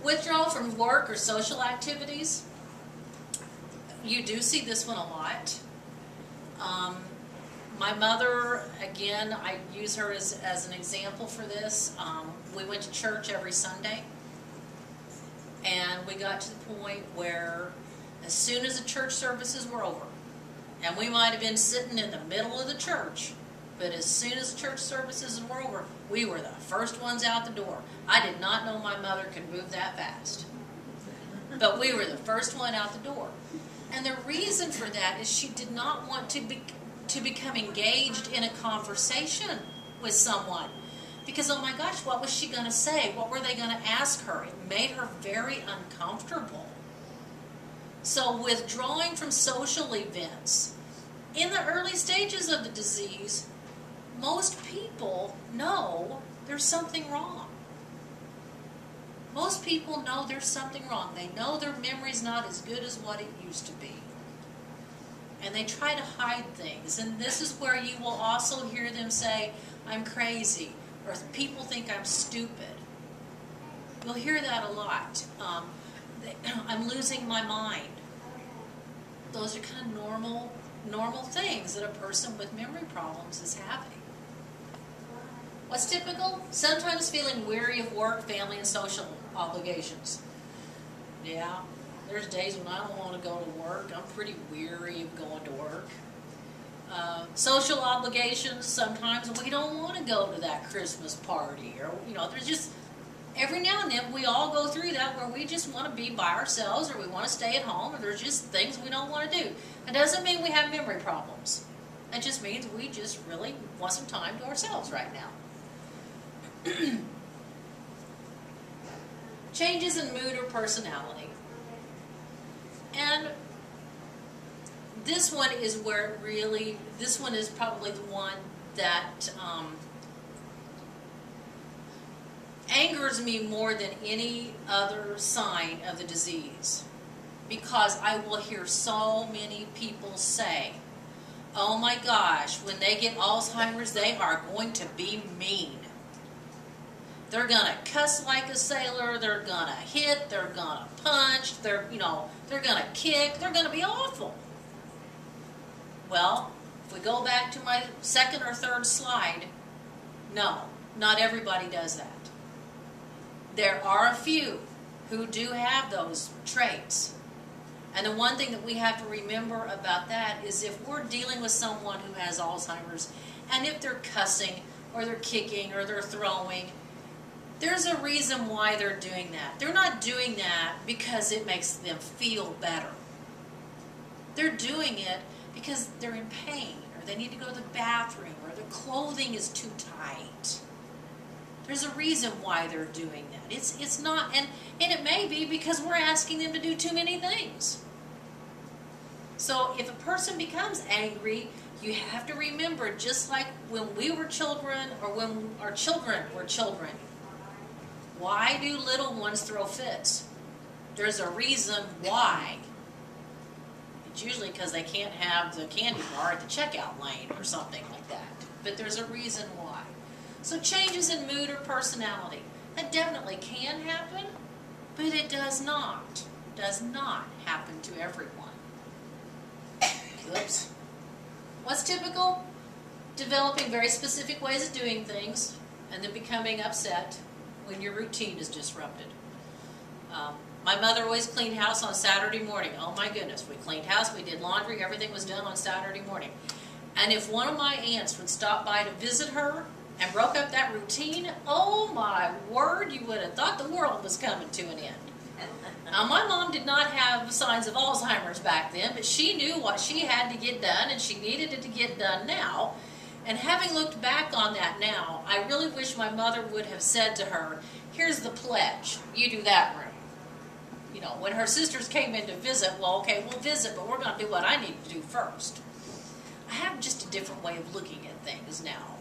Withdrawal from work or social activities. You do see this one a lot. My mother, again, I use her as an example for this. We went to church every Sunday, and we got to the point where as soon as the church services were over, and we might have been sitting in the middle of the church, but as soon as church services were over, we were the first ones out the door. I did not know my mother could move that fast, but we were the first one out the door. And the reason for that is she did not want to become engaged in a conversation with someone. Because, oh my gosh, what was she going to say? What were they going to ask her? It made her very uncomfortable. So withdrawing from social events, in the early stages of the disease, most people know there's something wrong. Most people know there's something wrong. They know their memory's not as good as what it used to be. And they try to hide things. And this is where you will also hear them say, I'm crazy, or people think I'm stupid. You'll hear that a lot. I'm losing my mind. Those are kind of normal things that a person with memory problems is having. What's typical? Sometimes feeling weary of work, family, and social obligations. Yeah, there's days when I don't want to go to work. I'm pretty weary of going to work. Social obligations, sometimes we don't want to go to that Christmas party. Or, there's just, every now and then we all go through that where we just want to be by ourselves, or we want to stay at home, or there's just things we don't want to do. It doesn't mean we have memory problems. It just means we just really want some time to ourselves right now. Changes in mood or personality. And this one is where it really, this one is probably the one that angers me more than any other sign of the disease. Because I will hear so many people say, oh my gosh, when they get Alzheimer's, they are going to be mean. They're going to cuss like a sailor, they're going to hit, they're going to punch, they're going to kick, they're going to be awful. Well, if we go back to my second or third slide, no, not everybody does that. There are a few who do have those traits. And the one thing that we have to remember about that is if we're dealing with someone who has Alzheimer's, and if they're cussing, or they're kicking, or they're throwing, there's a reason why they're doing that. They're not doing that because it makes them feel better. They're doing it because they're in pain, or they need to go to the bathroom, or their clothing is too tight. There's a reason why they're doing that. It's not, and it may be because we're asking them to do too many things. So if a person becomes angry, you have to remember, just like when we were children, or when our children were children, why do little ones throw fits? There's a reason why. It's usually because they can't have the candy bar at the checkout lane or something like that. But there's a reason why. So changes in mood or personality. That definitely can happen, but it does not happen to everyone. Oops. What's typical? Developing very specific ways of doing things, and then becoming upset when your routine is disrupted. My mother always cleaned house on Saturday morning. Oh my goodness, we cleaned house, we did laundry, everything was done on Saturday morning. And if one of my aunts would stop by to visit her and broke up that routine, oh my word, you would have thought the world was coming to an end. Now, my mom did not have signs of Alzheimer's back then, but she knew what she had to get done, and she needed it to get done now. And having looked back on that now, I really wish my mother would have said to her, here's the pledge, you do that room. When her sisters came in to visit, well, okay, we'll visit, but we're going to do what I need to do first. I have just a different way of looking at things now.